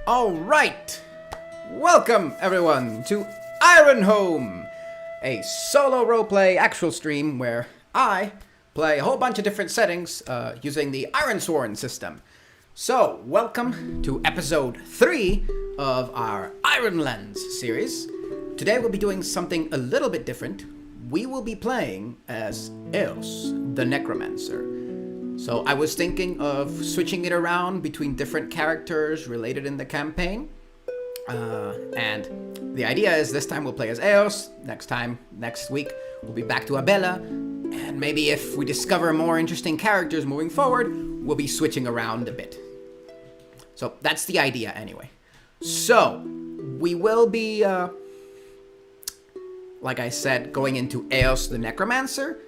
All right, welcome everyone to Ironhome, a solo roleplay actual stream where I play a whole bunch of different settings using the Ironsworn system. So, welcome to episode 3 of our Ironlands series. Today we'll be doing something a little bit different. We will be playing as Eos, the Necromancer. So I was thinking of switching it around between different characters related in the campaign. And the idea is this time we'll play as Eos. Next week, we'll be back to Abella. And maybe if we discover more interesting characters moving forward, we'll be switching around a bit. So that's the idea anyway. So we will be, like I said, going into Eos the Necromancer.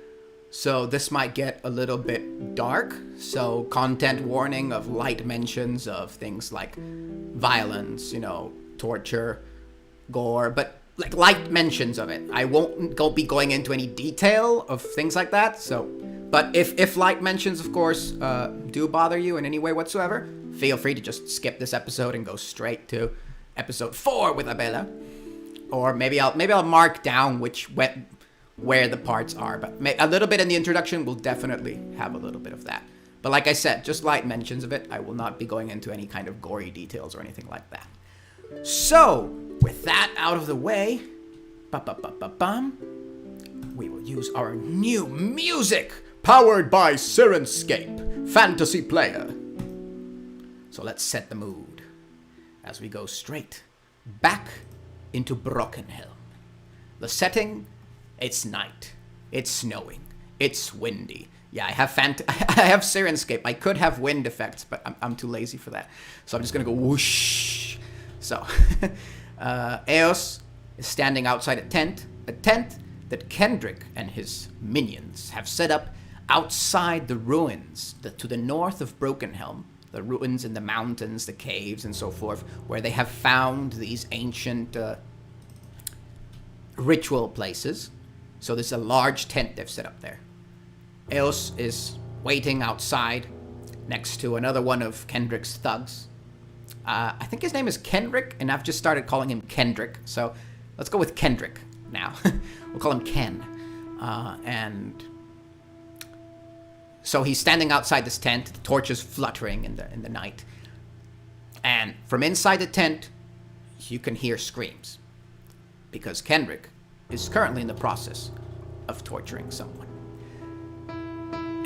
So this might get a little bit dark. So content warning of light mentions of things like violence, torture, gore, but like light mentions of it. I won't be going into any detail of things like that. So, but if light mentions, of course, do bother you in any way whatsoever, feel free to just skip this episode and go straight to episode 4 with Abella. Or maybe I'll mark down where the parts are, but a little bit in the introduction will definitely have a little bit of that. But like I said, just light mentions of it. I will not be going into any kind of gory details or anything like that. So, with that out of the way, we will use our new music, powered by Sirenscape, Fantasy Player. So let's set the mood as we go straight back into Brockenhelm. The setting: it's night, it's snowing, it's windy. Yeah, I have I have Sirenscape. I could have wind effects, but I'm too lazy for that. So I'm just gonna go whoosh. So, Eos is standing outside a tent that Kendrick and his minions have set up outside the ruins to the north of Brockenhelm. The ruins in the mountains, the caves, and so forth, where they have found these ancient ritual places. So there's a large tent they've set up there. Eos is waiting outside next to another one of Kendrick's thugs. I think his name is Kendrick, and I've just started calling him Kendrick. So let's go with Kendrick now. We'll call him Ken. And so he's standing outside this tent, the torches fluttering in the night. And from inside the tent, you can hear screams. Because Kendrick is currently in the process of torturing someone.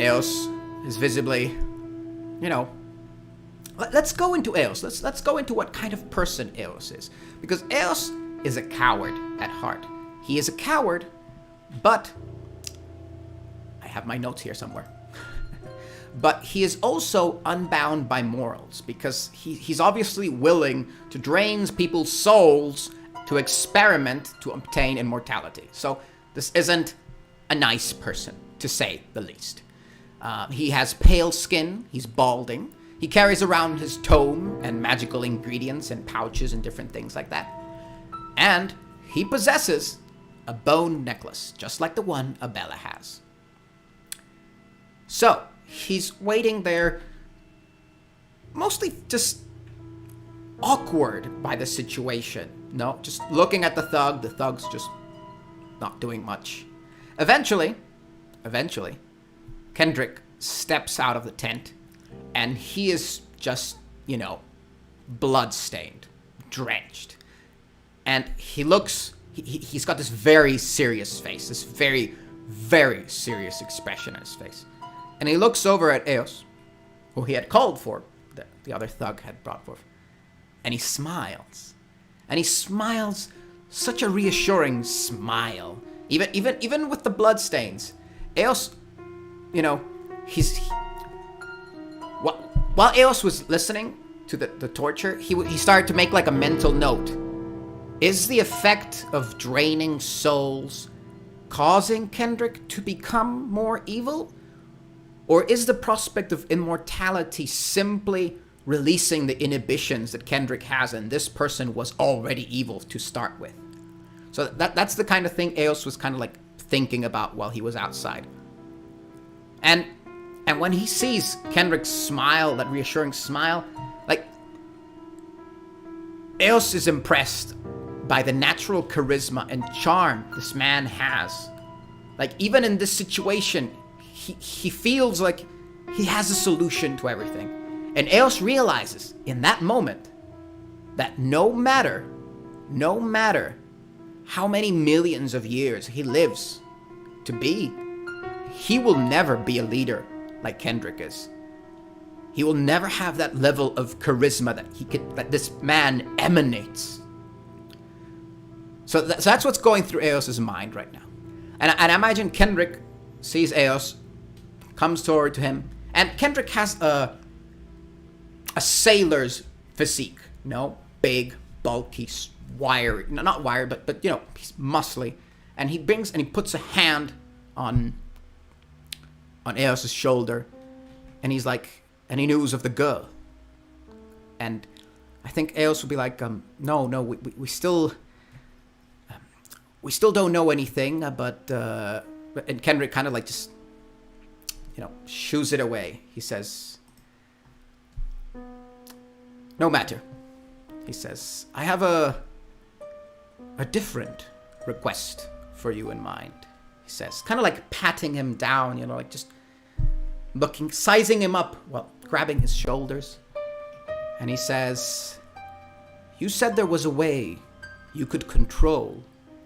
Eos is visibly, let's go into Eos. Let's go into what kind of person Eos is. Because Eos is a coward at heart. He is a coward, but I have my notes here somewhere. But he is also unbound by morals, because he's obviously willing to drain people's souls to experiment to obtain immortality. So this isn't a nice person, to say the least. He has pale skin, he's balding, he carries around his tome and magical ingredients and pouches and different things like that. And he possesses a bone necklace, just like the one Abella has. So, he's waiting there, mostly just awkward by the situation. No, just looking at the thug's just not doing much. Eventually, Kendrick steps out of the tent, and he is just, blood-stained, drenched. And he's got this very serious face, this very, very serious expression on his face. And he looks over at Eos, who he had called for, the other thug had brought forth, and he smiles. And he smiles such a reassuring smile. Even with the bloodstains. Eos, while Eos was listening to the torture, he started to make like a mental note. Is the effect of draining souls causing Kendrick to become more evil? Or is the prospect of immortality simply releasing the inhibitions that Kendrick has, and this person was already evil to start with? So that's the kind of thing Eos was kind of like thinking about while he was outside. And when he sees Kendrick's smile, that reassuring smile, like Eos is impressed by the natural charisma and charm this man has. Like, even in this situation, he feels like he has a solution to everything. And Eos realizes in that moment that no matter how many millions of years he lives to be, he will never be a leader like Kendrick is. He will never have that level of charisma that this man emanates. So that's what's going through Eos's mind right now. And I imagine Kendrick sees Eos, comes toward to him, and Kendrick has a sailor's physique, big, bulky, wiry, not wiry, but he's muscly, and he puts a hand on Eos's shoulder, and he's like, and he knows of the girl, and I think Eos will be like, no, we still don't know anything, but and Kendrick kind of like just shoos it away. He says, no matter. He says, I have a different request for you in mind. He says, kind of like patting him down, like just sizing him up, grabbing his shoulders. And he says, you said there was a way you could control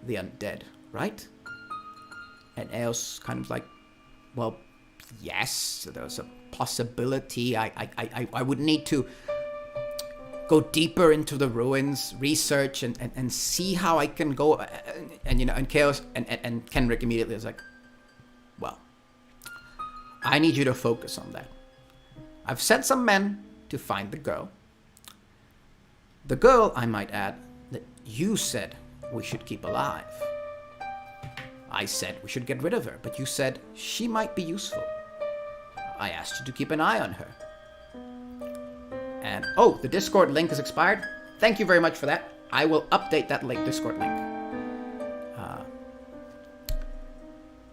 the undead, right? And Eos kind of like, well, yes, there's a possibility. I would need to go deeper into the ruins, research, and see how I can go. And Chaos and Kendrick immediately is like, well, I need you to focus on that. I've sent some men to find the girl. The girl, I might add, that you said we should keep alive. I said we should get rid of her, but you said she might be useful. I asked you to keep an eye on her. And, the Discord link has expired. Thank you very much for that. I will update that Discord link.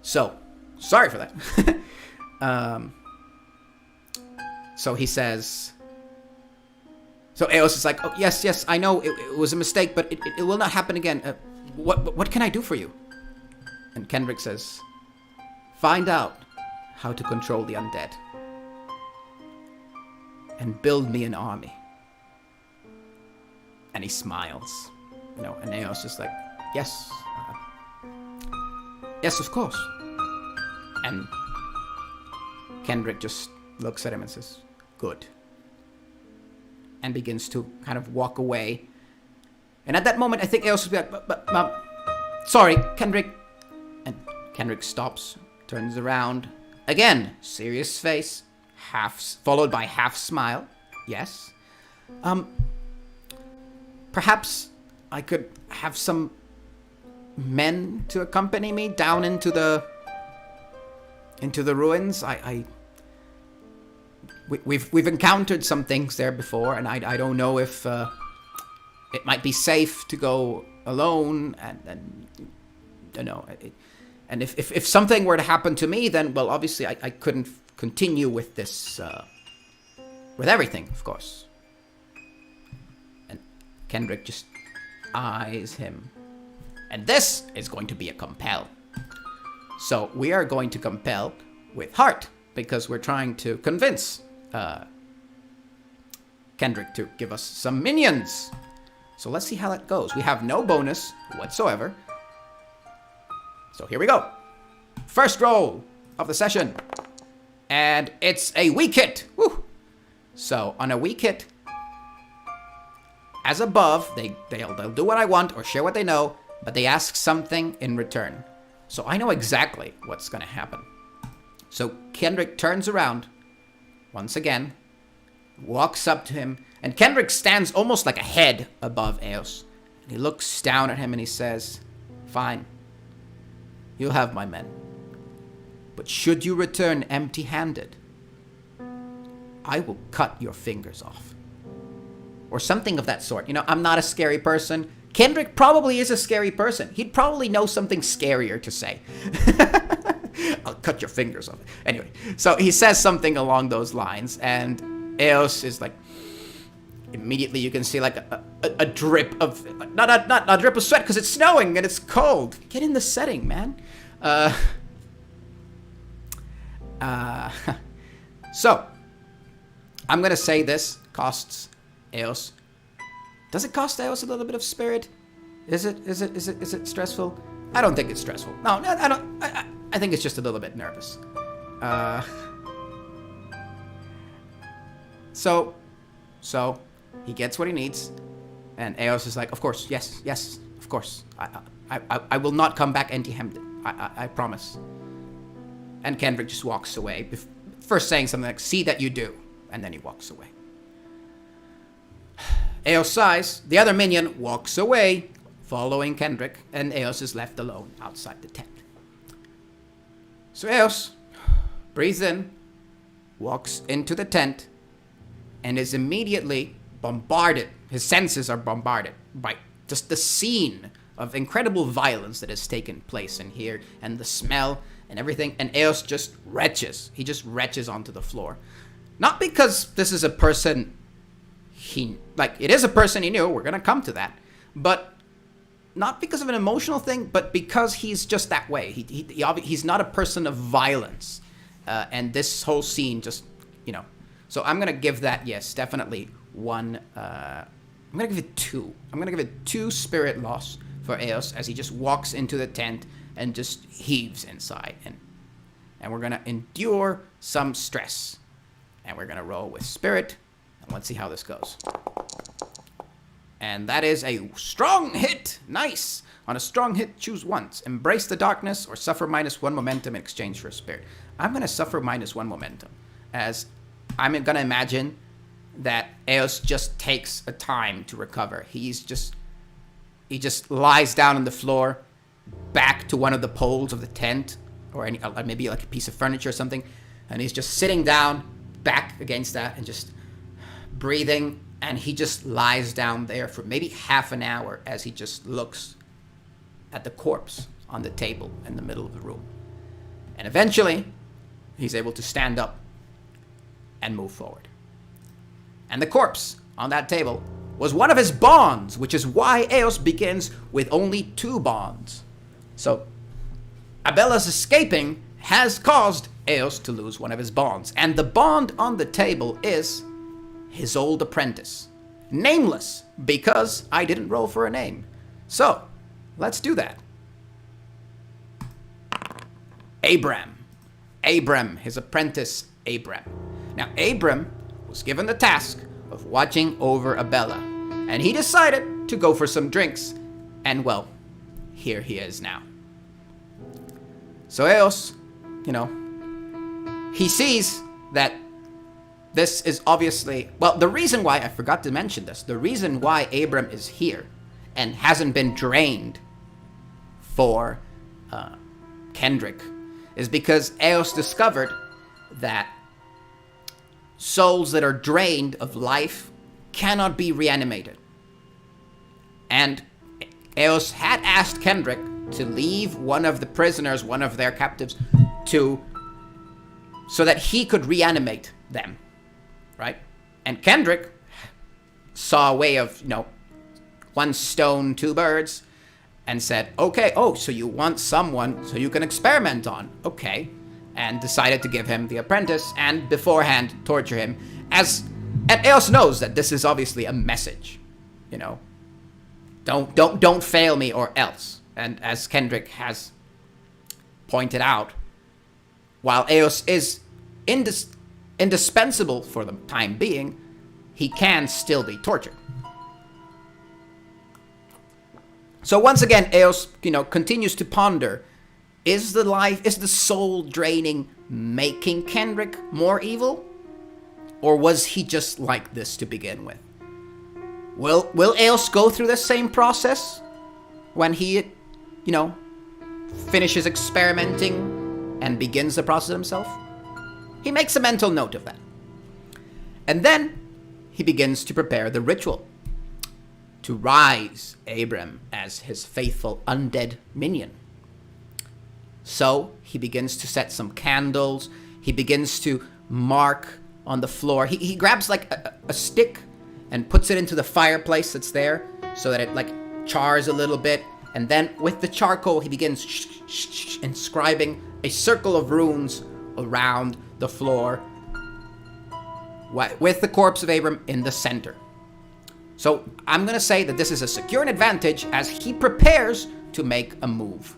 So, sorry for that. So he says... So Eos is like, oh, yes, I know it was a mistake, but it will not happen again. What can I do for you? And Kendrick says, find out how to control the undead. And build me an army. And he smiles. And Eos is like, yes. Yes, of course. And Kendrick just looks at him and says, good. And begins to kind of walk away. And at that moment, I think Eos will be like, but sorry, Kendrick. And Kendrick stops, turns around. Again, serious face, followed by half smile. Yes. Perhaps I could have some men to accompany me down into the ruins. We've encountered some things there before, and I don't know if it might be safe to go alone, and don't know. And if something were to happen to me, then obviously I couldn't continue with this, with everything, of course. And Kendrick just eyes him, and this is going to be a compel. So we are going to compel with heart, because we're trying to convince Kendrick to give us some minions. So let's see how that goes. We have no bonus whatsoever. So here we go. First roll of the session. And it's a weak hit. Woo! So on a weak hit, as above, they'll do what I want or share what they know, but they ask something in return. So I know exactly what's going to happen. So Kendrick turns around, once again, walks up to him, and Kendrick stands almost like a head above Eos. And he looks down at him and he says, fine, you'll have my men. But should you return empty-handed, I will cut your fingers off. Or something of that sort. I'm not a scary person. Kendrick probably is a scary person. He'd probably know something scarier to say. I'll cut your fingers off. Anyway, so he says something along those lines, and Eos is like, immediately you can see like a drip of not a drip of sweat because it's snowing and it's cold. Get in the setting, man. So I'm gonna say this costs Eos. Does it cost Eos a little bit of spirit? Is it stressful? I don't think it's stressful. No, I don't. I think it's just a little bit nervous. So he gets what he needs, and Eos is like, of course, yes, of course. I will not come back empty-handed. I promise. And Kendrick just walks away, first saying something like, "See that you do," and then he walks away. Eos sighs. The other minion walks away, following Kendrick, and Eos is left alone outside the tent. So Eos breathes in, walks into the tent, and is immediately bombarded. His senses are bombarded by just the scene of incredible violence that has taken place in here, and the smell and everything. And Eos just retches. He just retches onto the floor. Not because this is a person it is a person he knew. We're going to come to that. But not because of an emotional thing, but because he's just that way. He's not a person of violence. And this whole scene just, So I'm going to give that, yes, definitely one. I'm going to give it 2. I'm going to give it 2 spirit loss for Eos as he just walks into the tent and just heaves inside. And we're going to endure some stress. And we're going to roll with spirit. And let's see how this goes. And that is a strong hit. Nice. On a strong hit, choose once. Embrace the darkness or suffer -1 momentum in exchange for a spirit. I'm going to suffer -1 momentum, as I'm going to imagine that Eos just takes a time to recover. He just lies down on the floor, back to one of the poles of the tent, or maybe like a piece of furniture or something, and he's just sitting down, back against that, and just breathing, and he just lies down there for maybe half an hour as he just looks at the corpse on the table in the middle of the room. And eventually, he's able to stand up and move forward. And the corpse on that table was one of his bonds, which is why Eos begins with only 2 bonds. So, Abella's escaping has caused Eos to lose one of his bonds. And the bond on the table is his old apprentice. Nameless, because I didn't roll for a name. So, let's do that. Abram, his apprentice Abram. Now, Abram was given the task of watching over Abella, and he decided to go for some drinks, and well, here he is now. So Eos, he sees that this is obviously, the reason why, I forgot to mention this, the reason why Abram is here and hasn't been drained for Kendrick is because Eos discovered that souls that are drained of life cannot be reanimated. And Eos had asked Kendrick to leave one of the prisoners, one of their captives, so that he could reanimate them, right? And Kendrick saw a way of, one stone, 2 birds, and said, okay, so you want someone so you can experiment on. Okay. And decided to give him the apprentice and beforehand torture him. And Eos knows that this is obviously a message. Don't fail me or else. And as Kendrick has pointed out, while Eos is indispensable for the time being, he can still be tortured. So once again, Eos, continues to ponder, is the soul draining making Kendrick more evil? Or was he just like this to begin with? Will Eos go through the same process when he, finishes experimenting and begins the process himself? He makes a mental note of that. And then he begins to prepare the ritual to rise Abram as his faithful undead minion. So he begins to set some candles. He begins to mark on the floor. He grabs like a stick and puts it into the fireplace that's there so that it like chars a little bit. And then with the charcoal, he begins inscribing a circle of runes around the floor with the corpse of Abram in the center. So I'm going to say that this is a secure advantage as he prepares to make a move.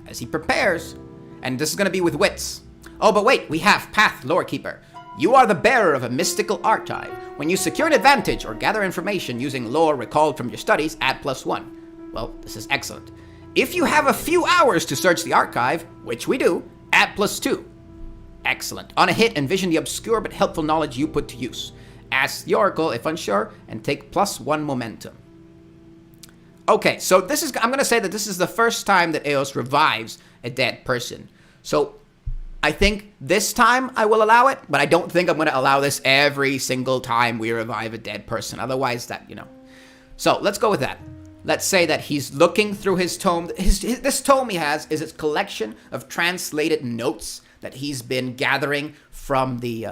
As he prepares, and this is going to be with wits. Oh, but wait, we have Path Lorekeeper. You are the bearer of a mystical archive. When you secure an advantage or gather information using lore recalled from your studies, add +1. Well, this is excellent. If you have a few hours to search the archive, which we do, add +2. Excellent. On a hit, envision the obscure but helpful knowledge you put to use. Ask the Oracle if unsure, and take +1 momentum. Okay, so I'm going to say that this is the first time that Eos revives a dead person. So I think this time I will allow it, but I don't think I'm going to allow this every single time we revive a dead person. Otherwise, So let's go with that. Let's say that he's looking through his tome. This tome he has is a collection of translated notes that he's been gathering from the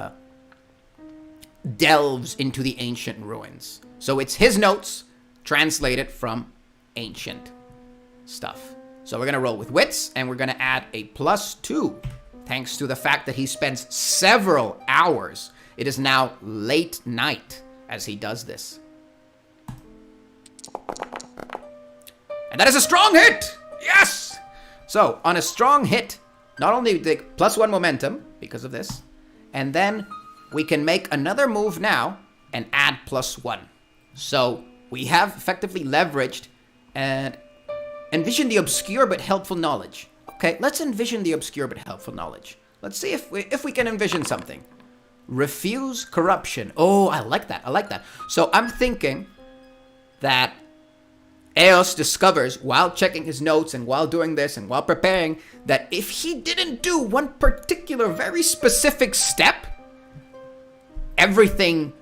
delves into the ancient ruins. So it's his notes translated from ancient stuff. So we're going to roll with wits, and we're going to add a +2. Thanks to the fact that he spends several hours. It is now late night as he does this. And that is a strong hit! Yes! So, on a strong hit, not only the +1 momentum, because of this, and then we can make another move now and add +1. So, we have effectively leveraged and envision the obscure but helpful knowledge. Okay, let's envision the obscure but helpful knowledge. Let's see if we can envision something. Refuse corruption. Oh, I like that. So I'm thinking that Eos discovers while checking his notes and while doing this and while preparing that if he didn't do one particular very specific step, everything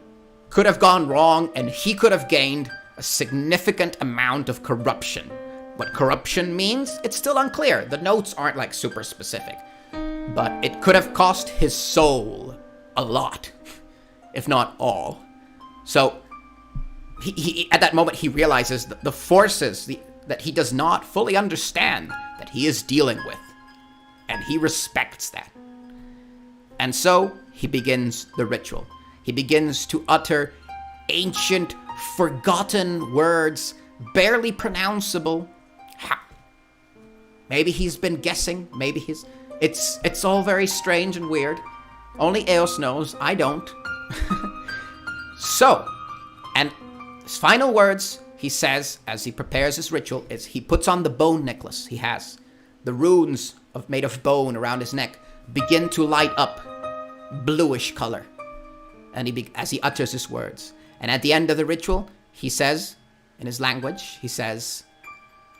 could have gone wrong and he could have gained a significant amount of corruption. What corruption means, it's still unclear. The notes aren't like super specific. But it could have cost his soul a lot, if not all. So he at that moment he realizes the forces that he does not fully understand that he is dealing with. And he respects that. And so he begins the ritual. He begins to utter ancient, forgotten words, barely pronounceable. Maybe he's been guessing. Maybe it's all very strange and weird. Only Eos knows. I don't. So, and his final words, he says, as he prepares his ritual, is he puts on the bone necklace he has. The runes made of bone around his neck begin to light up, bluish color. And as he utters his words. And at the end of the ritual, he says, in his language, he says,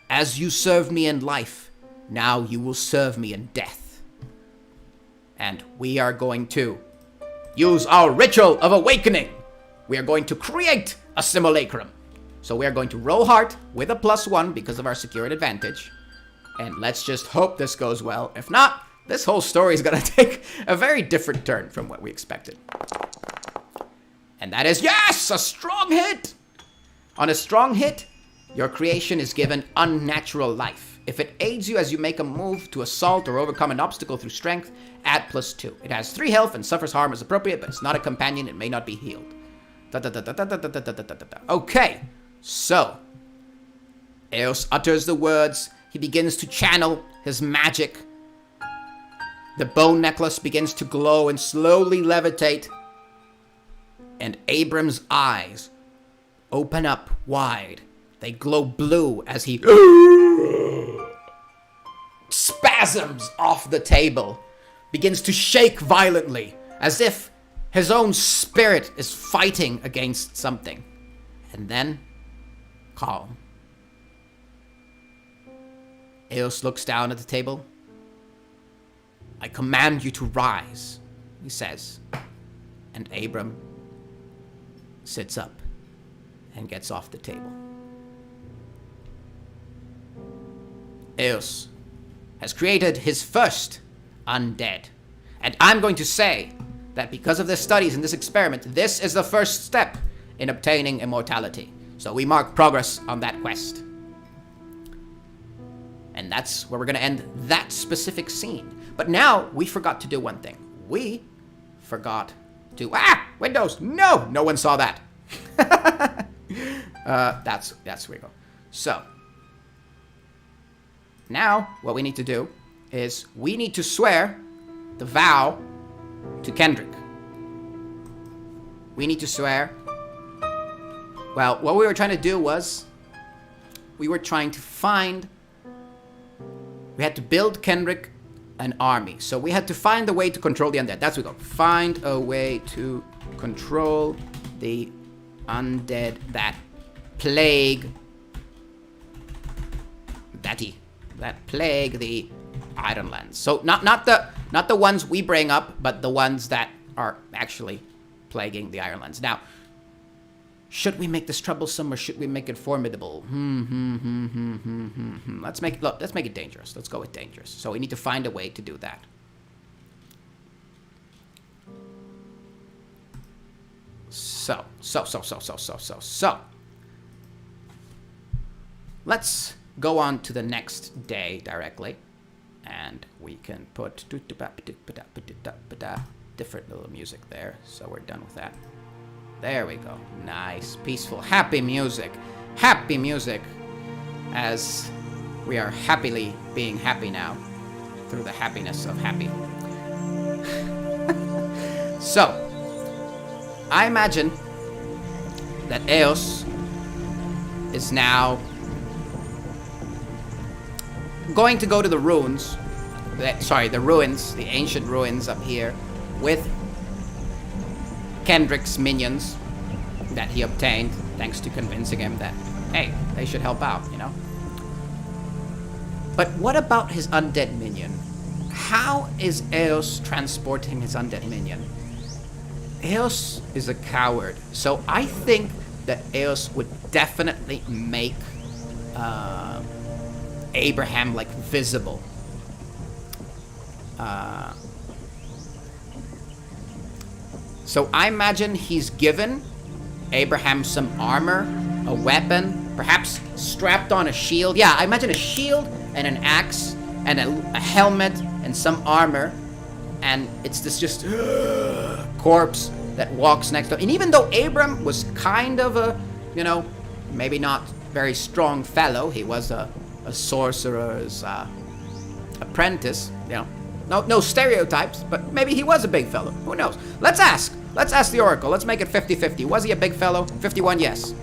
"As you served me in life, now you will serve me in death." And we are going to use our ritual of awakening. We are going to create a simulacrum. So we are going to roll hard with a +1 because of our secured advantage. And let's just hope this goes well. If not, this whole story is going to take a very different turn from what we expected. And that is, yes, a strong hit. On a strong hit, your creation is given unnatural life. If it aids you as you make a move to assault or overcome an obstacle through strength, add +2. It has 3 health and suffers harm as appropriate, but it's not a companion. It may not be healed. Okay, so Eos utters the words. He begins to channel his magic. The bone necklace begins to glow and slowly levitate. And Abram's eyes open up wide. They glow blue as he spasms off the table, begins to shake violently, as if his own spirit is fighting against something. And then, calm. Eos looks down at the table. "I command you to rise," he says. And Abram sits up and gets off the table. Eos has created his first undead. And I'm going to say that because of the studies in this experiment, this is the first step in obtaining immortality. So we mark progress on that quest. And that's where we're going to end that specific scene. But now we forgot to do one thing. We forgot to... Windows! No! No one saw that. That's where we go. So, now what we need to do is we need to swear the vow to Kendrick. We need to swear... Well, what we were trying to do was... We were trying to find... We had to build Kendrick an army. So we had to find a way to control the undead. That's what we go. Find a way to control the undead that plague... That plague the Ironlands. So not the ones we bring up, but the ones that are actually plaguing the Ironlands. Now, should we make this troublesome or should we make it formidable? Let's make it dangerous. Let's go with dangerous. So we need to find a way to do that. So. Let's go on to the next day directly. And we can put different little music there. So we're done with that. There we go. Nice, peaceful, happy music. Happy music. As we are happily being happy now. Through the happiness of happy. So, I imagine that Eos is now going to go to the ruins. The ruins, the ancient ruins up here with Kendrick's minions that he obtained thanks to convincing him that, hey, they should help out, you know? But what about his undead minion? How is Eos transporting his undead minion? Eos is a coward, so I think that Eos would definitely make Abraham, like, visible. So I imagine he's given Abraham some armor, a weapon, perhaps strapped on a shield. Yeah, I imagine a shield and an axe and a helmet and some armor. And it's this just corpse that walks next to him. And even though Abram was kind of a, maybe not very strong fellow, he was a sorcerer's apprentice, No stereotypes, but maybe he was a big fellow. Who knows? Let's ask the Oracle. Let's make it 50-50. Was he a big fellow? 51, yes.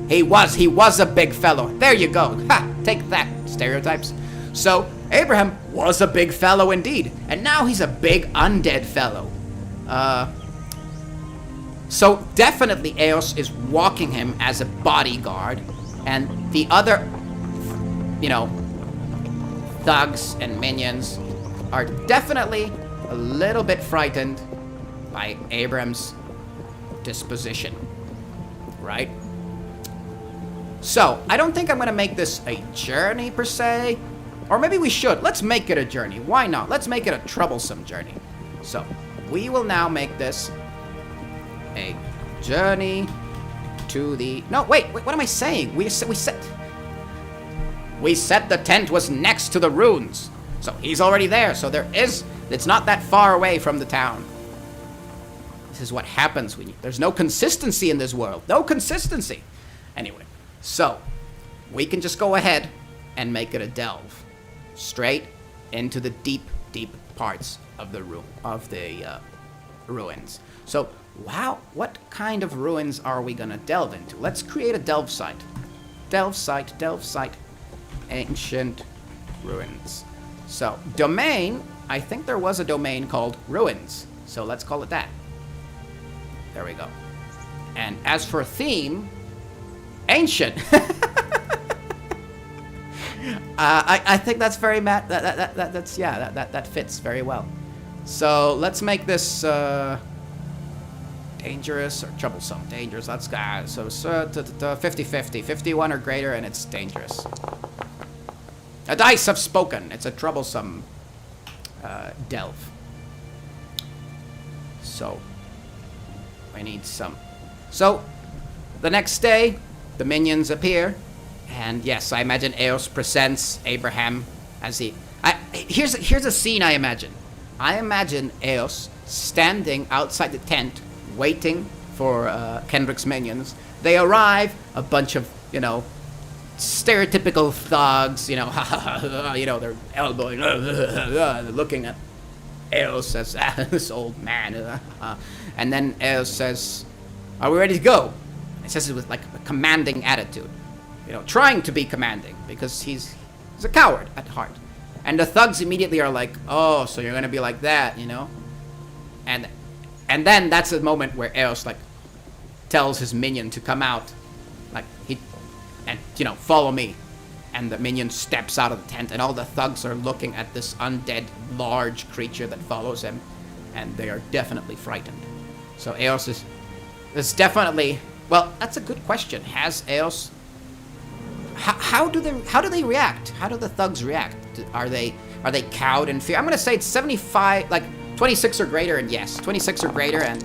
He was a big fellow. There you go. Ha! Take that, stereotypes. So, Abraham was a big fellow indeed. And now he's a big undead fellow. So, definitely Eos is walking him as a bodyguard. And the other, thugs and minions are definitely a little bit frightened by Abram's disposition, right? So, I don't think I'm going to make this a journey per se, or maybe we should. Let's make it a journey. Why not? Let's make it a troublesome journey. So, we will now make this a journey to the... No, wait, what am I saying? We said the tent was next to the ruins. So he's already there. So it's not that far away from the town. This is what happens when there's no consistency in this world. No consistency. Anyway, so we can just go ahead and make it a delve straight into the deep, deep parts of the ruins. So, wow, what kind of ruins are we gonna delve into? Let's create a delve site. Delve site. Ancient ruins. So, domain, I think there was a domain called ruins. So let's call it that. There we go. And as for theme, ancient. I think that's very that fits very well. So let's make this dangerous or troublesome. Dangerous. Let's go. So 50-50, 51 or greater, and it's dangerous. The dice have spoken. It's a troublesome delve. So, I need some. So, the next day, the minions appear, and yes, I imagine Eos presents Abraham as he... Here's a scene I imagine. I imagine Eos standing outside the tent, waiting for Kendrick's minions. They arrive, a bunch of, stereotypical thugs, they're elbowing, they're looking at Eos as this old man. And then Eos says, "Are we ready to go?" He says it with like a commanding attitude, trying to be commanding because he's a coward at heart. And the thugs immediately are like, "Oh, so you're gonna be like that, And then that's the moment where Eos like tells his minion to come out, follow me. And the minion steps out of the tent, and all the thugs are looking at this undead large creature that follows him, and they are definitely frightened. So Eos is definitely... Well, that's a good question. Has Eos... How do they react? How do the thugs react? Are they cowed in fear? I'm gonna say it's 75, 26 or greater, and yes, 26 or greater, and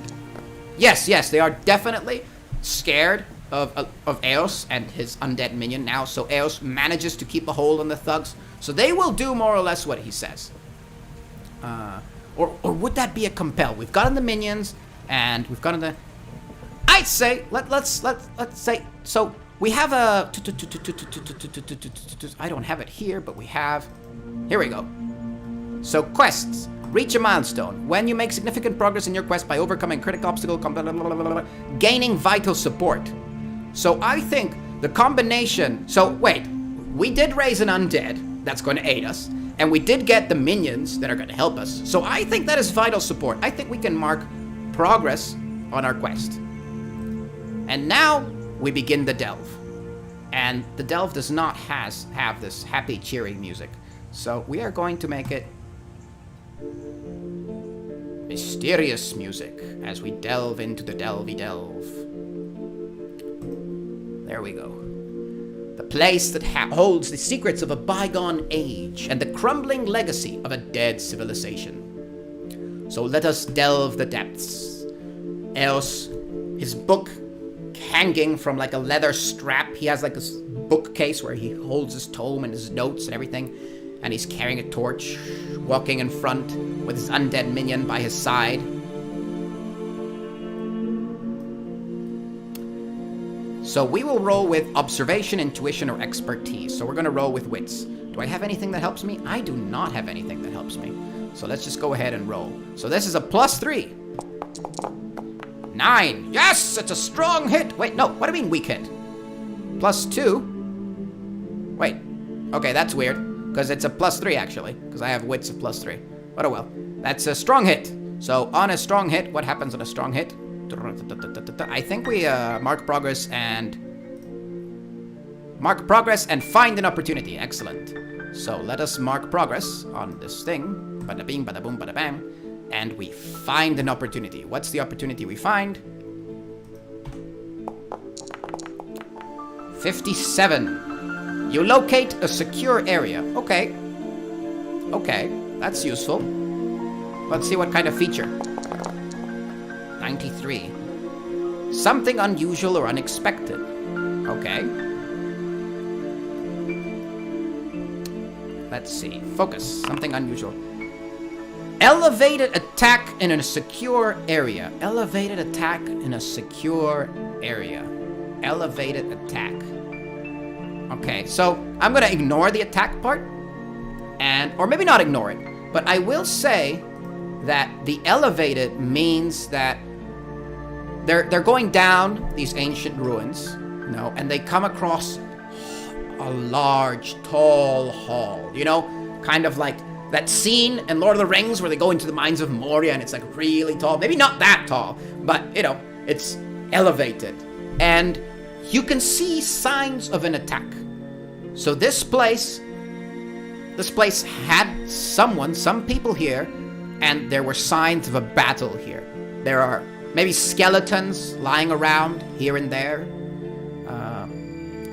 yes, they are definitely scared of Eos and his undead minion now. So Eos manages to keep a hold on the thugs, so they will do more or less what he says. Or would that be a compel? We've gotten the minions, and we've gotten the... I'd say let's say so. We have a... I don't have it here, but we have... Here we go. So, quests. Reach a milestone. When you make significant progress in your quest by overcoming critical obstacle, gaining vital support. So, I think the combination... So, wait. We did raise an undead that's going to aid us. And we did get the minions that are going to help us. So, I think that is vital support. I think we can mark progress on our quest. And now... we begin the delve. And the delve does not have this happy, cheery music. So we are going to make it mysterious music as we delve into the delvey delve. There we go. The place that holds the secrets of a bygone age and the crumbling legacy of a dead civilization. So let us delve the depths. Eos, his book hanging from like a leather strap. He has like this bookcase where he holds his tome and his notes and everything, and he's carrying a torch, walking in front with his undead minion by his side. So we will roll with observation, intuition, or expertise. So we're gonna roll with wits. Do I have anything that helps me? I do not have anything that helps me. So let's just go ahead and roll. So this is a +3. 9. Yes, it's a strong hit. Wait, no, what do you mean weak hit? +2. Wait, okay, that's weird, because it's a +3 actually, because I have wits of +3. But oh well, that's a strong hit. So on a strong hit, what happens on a strong hit? I think we mark progress and find an opportunity. Excellent. So let us mark progress on this thing. Bada bing, bada boom, bada bam. And we find an opportunity. What's the opportunity we find? 57. You locate a secure area. Okay. Okay, that's useful. Let's see what kind of feature. 93. Something unusual or unexpected. Okay. Let's see. Focus. Something unusual. Elevated attack in a secure area. Elevated attack in a secure area. Elevated attack. Okay, so I'm gonna ignore the attack part, or maybe not ignore it, but I will say that the elevated means that they're going down these ancient ruins, and they come across a large, tall hall, kind of like that scene in Lord of the Rings where they go into the mines of Moria and it's like really tall. Maybe not that tall, but it's elevated. And you can see signs of an attack. So this place had some people here, and there were signs of a battle here. There are maybe skeletons lying around here and there.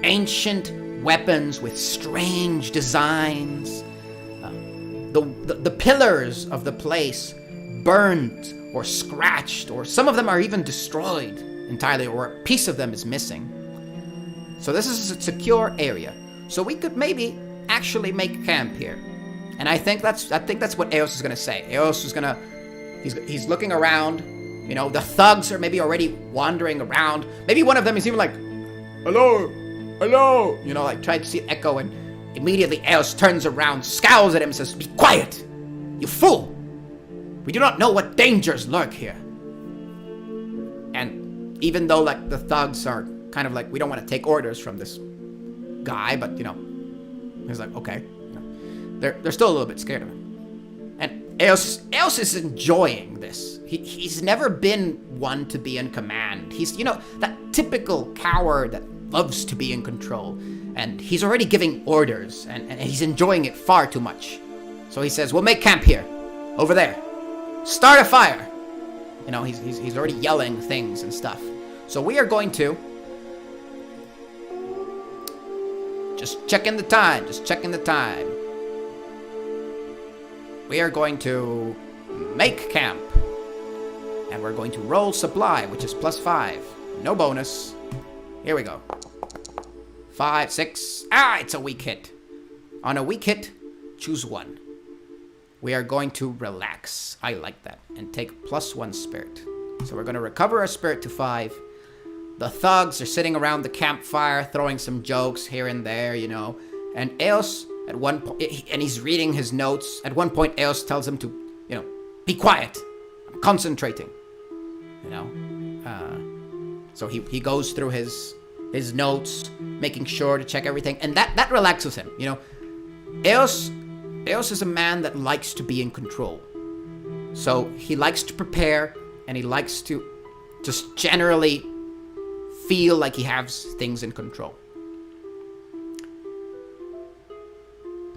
Ancient weapons with strange designs. The pillars of the place burned or scratched, or some of them are even destroyed. entirely, or a piece of them is missing. So this is a secure area. So we could maybe actually make camp here. And I think that's what Eos is gonna say. Eos is gonna, he's looking around. You know, the thugs are maybe already wandering around. Maybe one of them is even like, hello, hello. You know, like try to see echo, and immediately Eos turns around, scowls at him, and says, be quiet, you fool. We do not know what dangers lurk here. And even though like the thugs are kind of like, we don't want to take orders from this guy, but you know, he's like, okay. They're still a little bit scared of him. And Eos is enjoying this. He's never been one to be in command. He's, you know, that typical coward that loves to be in control. And he's already giving orders, and he's enjoying it far too much. So he says, we'll make camp here, over there. Start a fire. You know, he's already yelling things and stuff. So we are going to just checking the time. We are going to make camp. And we're going to roll supply, which is +5. No bonus. Here we go. 5, 6. It's a weak hit. On a weak hit, choose 1. We are going to relax. I like that. And take +1 spirit. So we're going to recover our spirit to 5. The thugs are sitting around the campfire, throwing some jokes here and there, you know. And Eos, at one point, and he's reading his notes. At one point, Eos tells him to, you know, be quiet. I'm concentrating. You know. So he goes through his notes, making sure to check everything. And that relaxes him, you know. Eos is a man that likes to be in control. So he likes to prepare, and he likes to just generally feel like he has things in control.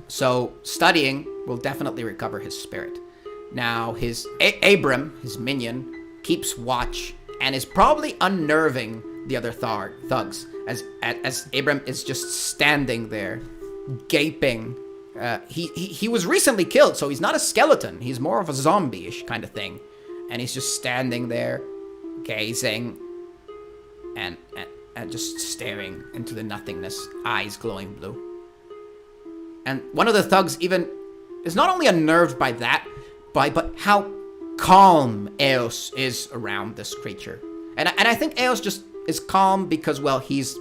So studying will definitely recover his spirit. Now his Abram, his minion, keeps watch and is probably unnerving the other thugs as Abram is just standing there, gaping. He was recently killed, so he's not a skeleton. He's more of a zombie-ish kind of thing, and he's just standing there, gazing, and just staring into the nothingness, eyes glowing blue. And one of the thugs even is not only unnerved by that, but how calm Eos is around this creature. And I think Eos just is calm because, well, he's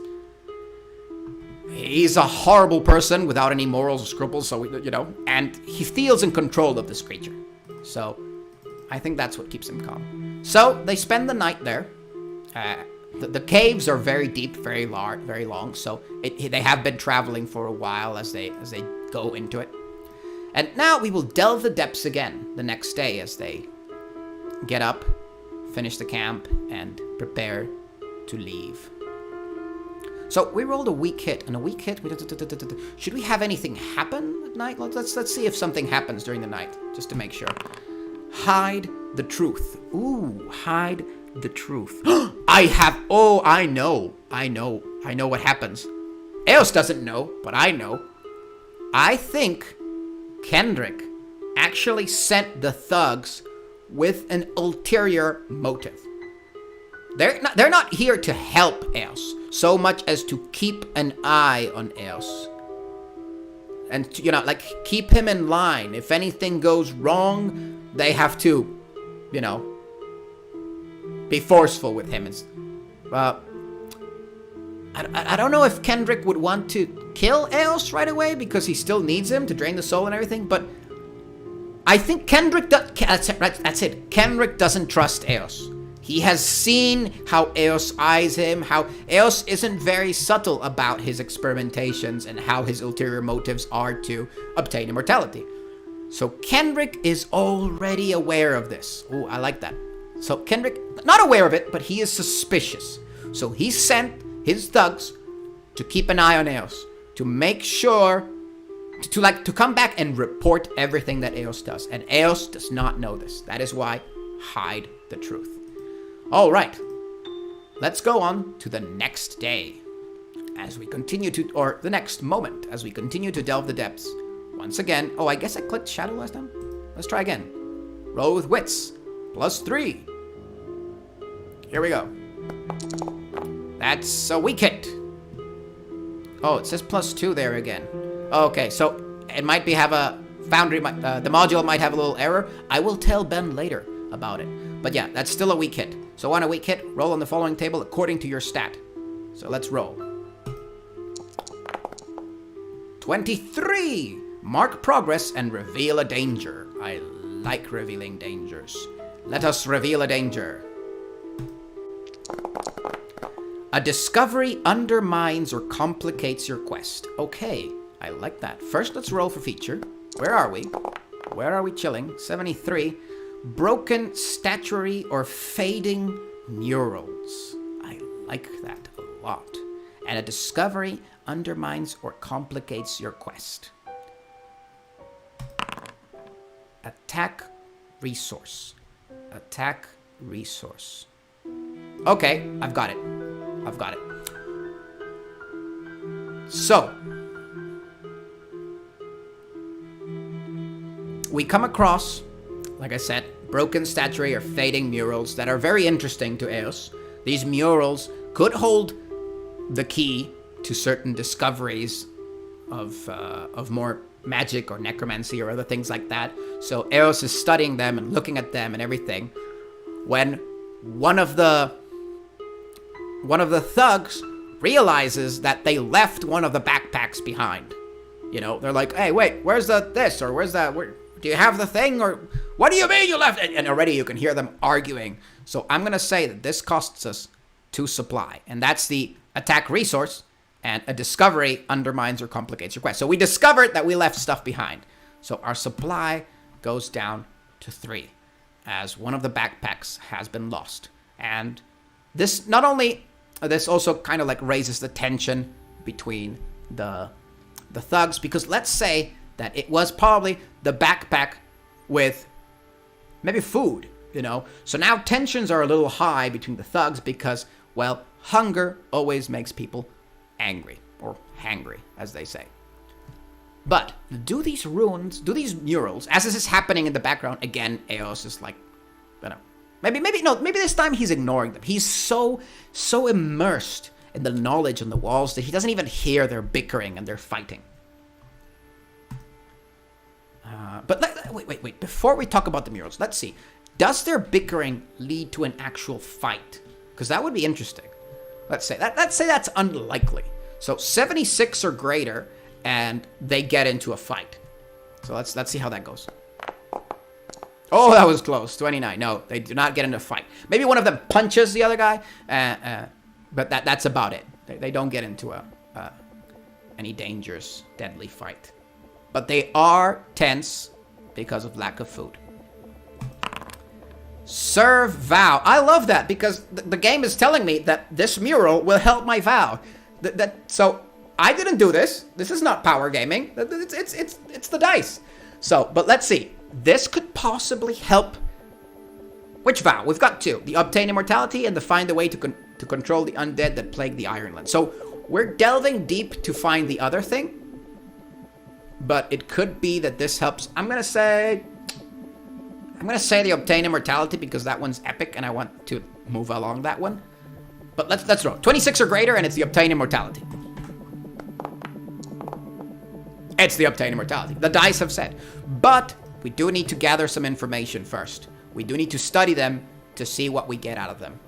a horrible person without any morals or scruples, so, you know, and he feels in control of this creature. So I think that's what keeps him calm. So they spend the night there. The caves are very deep, very large, very long, so they have been traveling for a while as they go into it. And now we will delve the depths again the next day as they get up, finish the camp, and prepare to leave. So we rolled a weak hit, and a weak hit. Should we have anything happen at night? Let's see if something happens during the night, just to make sure. Hide the truth. Ooh, hide the truth. I know what happens. Eos doesn't know, but I know. I think Kendrick actually sent the thugs with an ulterior motive. They're not here to help Eos so much as to keep an eye on Eos. And, you know, like, keep him in line. If anything goes wrong, they have to, you know, be forceful with him. I don't know if Kendrick would want to kill Eos right away because he still needs him to drain the soul and everything, but I think Kendrick that's it. Kendrick doesn't trust Eos. He has seen how Eos eyes him, how Eos isn't very subtle about his experimentations and how his ulterior motives are to obtain immortality. So Kendrick is already aware of this. Oh, I like that. So Kendrick, not aware of it, but he is suspicious. So he sent his thugs to keep an eye on Eos, to make sure, to come back and report everything that Eos does. And Eos does not know this. That is why, hide the truth. All right, let's go on to the next day as we continue or the next moment as we continue to delve the depths. Once again, I guess I clicked Shadow last time. Let's try again. Roll with wits, +3. Here we go. That's a weak hit. Oh, it says +2 there again. Okay, so it might be have a foundry. The module might have a little error. I will tell Ben later about it. But yeah, that's still a weak hit. So on a weak hit, roll on the following table according to your stat. So let's roll. 23. Mark progress and reveal a danger. I like revealing dangers. Let us reveal a danger. A discovery undermines or complicates your quest. Okay, I like that. First, let's roll for feature. Where are we? Where are we chilling? 73. Broken statuary or fading murals. I like that a lot. And a discovery undermines or complicates your quest. Attack resource. Attack resource. Okay, I've got it. I've got it. So, we come across, like I said, broken statuary or fading murals that are very interesting to Eos. These murals could hold the key to certain discoveries of more magic or necromancy or other things like that. So Eos is studying them and looking at them and everything, when one of the thugs realizes that they left one of the backpacks behind. You know, they're like, hey, wait, where's this? Or where's that? Do you have the thing? Or what do you mean you left it? And already you can hear them arguing. So I'm going to say that this costs us 2 supply. And that's the attack resource. And a discovery undermines or complicates your quest. So we discovered that we left stuff behind. So our supply goes down to 3. As one of the backpacks has been lost. And this not only... This also kind of like raises the tension between the thugs, because let's say that it was probably the backpack with maybe food, you know. So now tensions are a little high between the thugs because, well, hunger always makes people angry, or hangry, as they say. But do these murals, as this is happening in the background, again, Eos is like, I don't know. Maybe this time he's ignoring them. He's so immersed in the knowledge on the walls that he doesn't even hear their bickering and their fighting. But wait. Before we talk about the murals, let's see. Does their bickering lead to an actual fight? Because that would be interesting. Let's say that's unlikely. So 76 or greater, and they get into a fight. So let's see how that goes. Oh, that was close. 29. No, they do not get into a fight. Maybe one of them punches the other guy, but that's about it. They don't get into any dangerous, deadly fight. But they are tense because of lack of food. Serve vow. I love that because the game is telling me that this mural will help my vow. So I didn't do this. This is not power gaming. It's the dice. So, but let's see. This could possibly help. Which vow? We've got 2. The obtain immortality and the find a way to control the undead that plague the Ironlands. So we're delving deep to find the other thing. But it could be that this helps. I'm gonna say the obtain immortality because that one's epic and I want to move along that one. But let's roll. 26 or greater and it's the obtain immortality. It's the obtain immortality. The dice have said. But we do need to gather some information first. We do need to study them to see what we get out of them.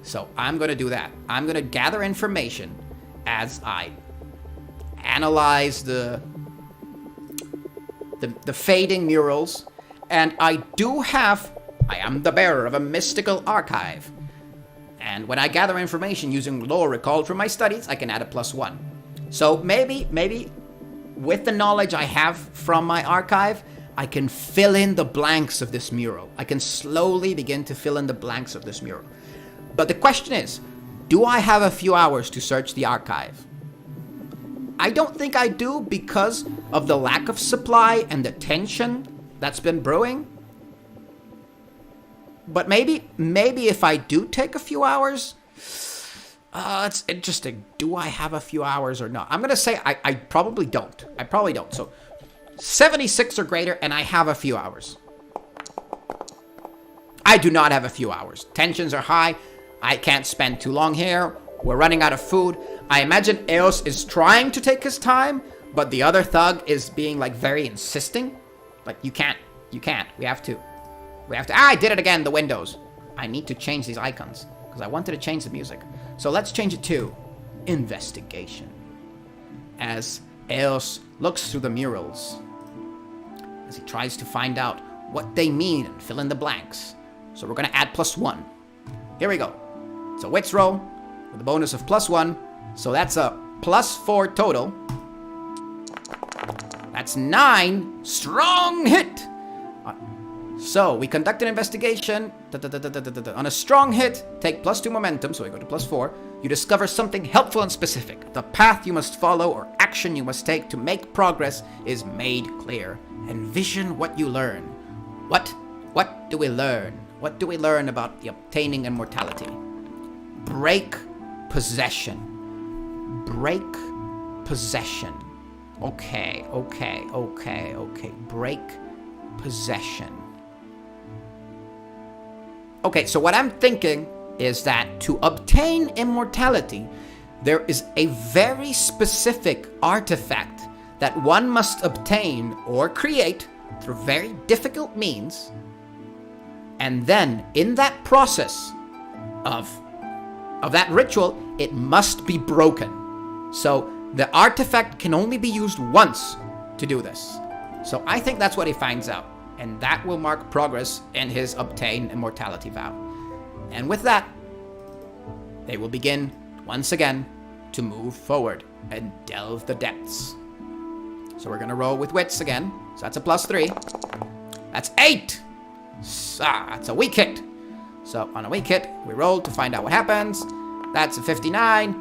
So I'm going to do that. I'm going to gather information as I analyze the fading murals. And I am the bearer of a mystical archive. And when I gather information using lore recalled from my studies, I can add a +1. So maybe with the knowledge I have from my archive, I can fill in the blanks of this mural. I can slowly begin to fill in the blanks of this mural. But the question is, do I have a few hours to search the archive? I don't think I do because of the lack of supply and the tension that's been brewing. But maybe if I do take a few hours, it's interesting. Do I have a few hours or not? I'm going to say I probably don't. I probably don't. So 76 or greater, and I have a few hours. I do not have a few hours. Tensions are high. I can't spend too long here. We're running out of food. I imagine Eos is trying to take his time, but the other thug is being like very insisting. Like, you can't. We have to. I did it again, the windows. I need to change these icons because I wanted to change the music. So let's change it to investigation. As Eos looks through the murals, as he tries to find out what they mean and fill in the blanks. So we're gonna add +1. Here we go. It's a wits roll with a bonus of +1. So that's a +4 total. That's 9. Strong hit. So we conduct an investigation. On a strong hit, take +2 momentum. So we go to +4. You discover something helpful and specific. The path you must follow or action you must take to make progress is made clear. Envision what you learn. What do we learn? What do we learn about the obtaining immortality? Break possession. Break possession. Okay. Break possession. Okay, so what I'm thinking is that to obtain immortality, there is a very specific artifact that one must obtain or create through very difficult means. And then in that process of that ritual, it must be broken. So the artifact can only be used once to do this. So I think that's what he finds out. And that will mark progress in his obtain immortality vow. And with that, they will begin once again to move forward and delve the depths. So we're gonna roll with wits again. So that's a +3. That's 8. That's a weak hit. So on a weak hit, we roll to find out what happens. That's a 59.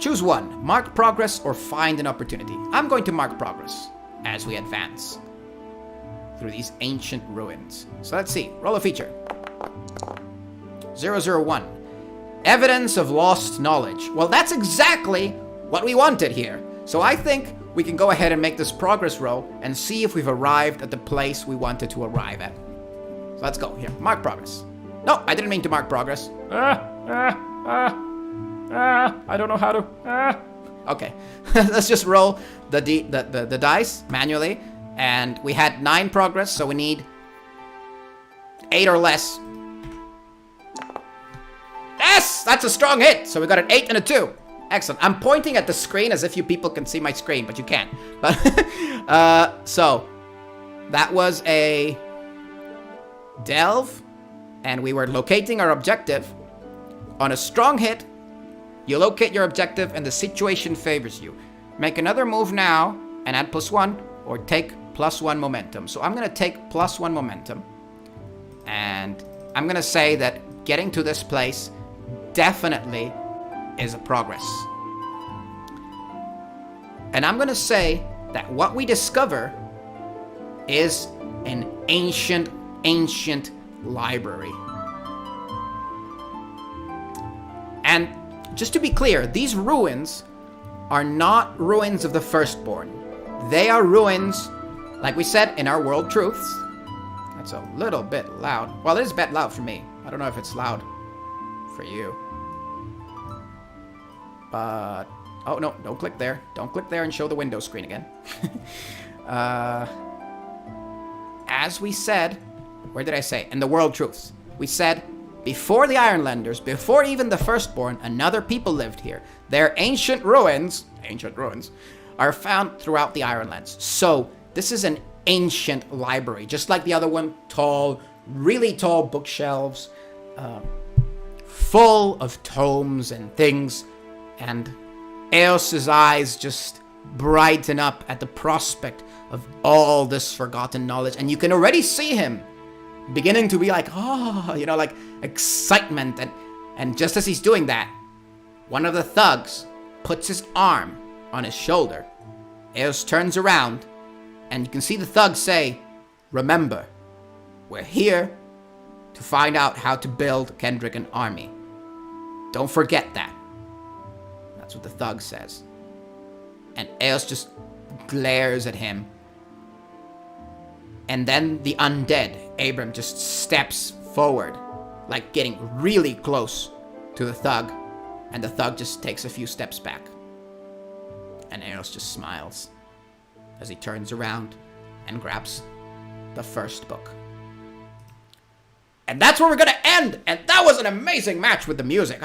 Choose one. Mark progress or find an opportunity. I'm going to mark progress as we advance through these ancient ruins. So let's see. Roll a feature. 001. Evidence of lost knowledge. Well, that's exactly what we wanted here. So I think we can go ahead and make this progress roll and see if we've arrived at the place we wanted to arrive at. So let's go. Here. Mark progress. No, I didn't mean to mark progress. I don't know how to. Okay. Let's just roll the dice manually. And we had 9 progress, so we need 8 or less. Yes! That's a strong hit! So we got an 8 and a 2. Excellent. I'm pointing at the screen as if you people can see my screen, but you can't. But so that was a delve, and we were locating our objective. On a strong hit, you locate your objective and the situation favors you. Make another move now and add +1, or take +1 momentum. So I'm gonna take +1 momentum, and I'm gonna say that getting to this place definitely is a progress. And I'm gonna say that what we discover is an ancient library. And just to be clear, these ruins are not ruins of the Firstborn. They are ruins, like we said, in our world truths. That's a little bit loud. Well, it is a bit loud for me. I don't know if it's loud for you. But, oh no, don't click there. Don't click there and show the window screen again. As we said, where did I say? In the world truths. We said, before the Ironlanders, before even the Firstborn, another people lived here. Their ancient ruins, are found throughout the Ironlands. So this is an ancient library, just like the other one. Tall, really tall bookshelves, full of tomes and things. And Eos's eyes just brighten up at the prospect of all this forgotten knowledge. And you can already see him beginning to be like, oh, you know, like excitement. And just as he's doing that, one of the thugs puts his arm on his shoulder. Eos turns around, and you can see the thug say, remember, we're here to find out how to build Kendrick an army. Don't forget that. That's what the thug says. And Eos just glares at him. And then the undead, Abram, just steps forward, like getting really close to the thug, and the thug just takes a few steps back. And Eos just smiles as he turns around and grabs the first book. And that's where we're gonna end. And that was an amazing match with the music.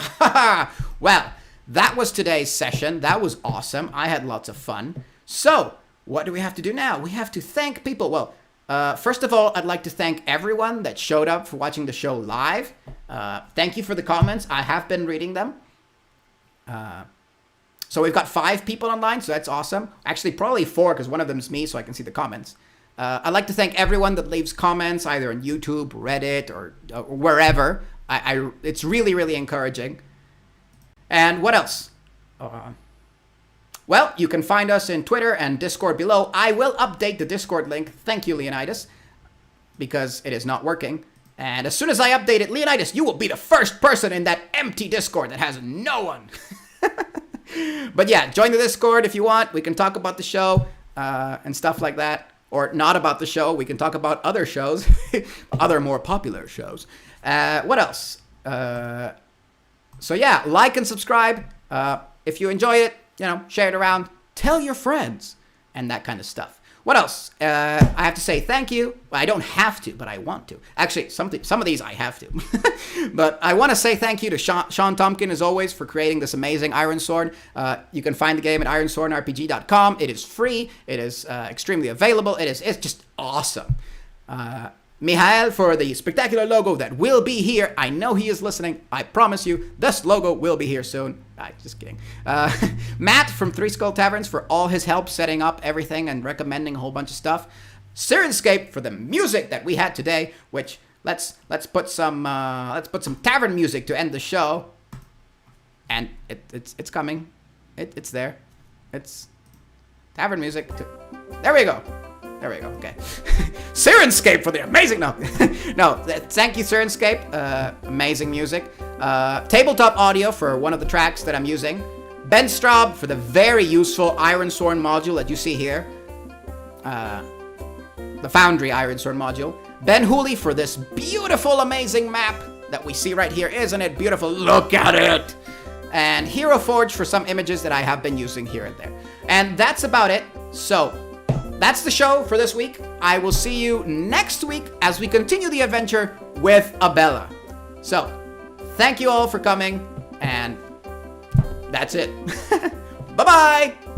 Well, that was today's session. That was awesome. I had lots of fun. So, what do we have to do now? We have to thank people. Well, first of all, I'd like to thank everyone that showed up for watching the show live. Thank you for the comments. I have been reading them. So we've got 5 people online, so that's awesome. Actually, probably 4, because one of them is me, so I can see the comments. I'd like to thank everyone that leaves comments, either on YouTube, Reddit, or wherever. It's really, really encouraging. And what else? Well, you can find us in Twitter and Discord below. I will update the Discord link. Thank you, Leonidas, because it is not working. And as soon as I update it, Leonidas, you will be the first person in that empty Discord that has no one. But yeah, join the Discord if you want. We can talk about the show and stuff like that. Or not about the show. We can talk about other shows. Other more popular shows. What else? So yeah, like and subscribe. If you enjoy it, share it around. Tell your friends. And that kind of stuff. What else? I have to say thank you. Well, I don't have to, but I want to. Actually, some of these I have to. But I want to say thank you to Sean Tompkin, as always, for creating this amazing Iron Sword. You can find the game at ironswordrpg.com. It is free. It is extremely available. It's just awesome. Mihael for the spectacular logo that will be here. I know he is listening. I promise you, this logo will be here soon. Just kidding. Matt from Three Skull Taverns for all his help setting up everything and recommending a whole bunch of stuff. Sirenscape for the music that we had today, which let's put some tavern music to end the show. And it's coming. It's there. It's tavern music. There we go. There we go. Okay. Sirenscape for the amazing... No. Thank you, Sirenscape. Amazing music. Tabletop audio for one of the tracks that I'm using. Ben Straub for the very useful Iron Sword module that you see here. The Foundry Iron Sword module. Ben Hooley for this beautiful, amazing map that we see right here. Isn't it beautiful? Look at it! And Hero Forge for some images that I have been using here and there. And that's about it. So... that's the show for this week. I will see you next week as we continue the adventure with Abella. So, thank you all for coming, and that's it. Bye-bye!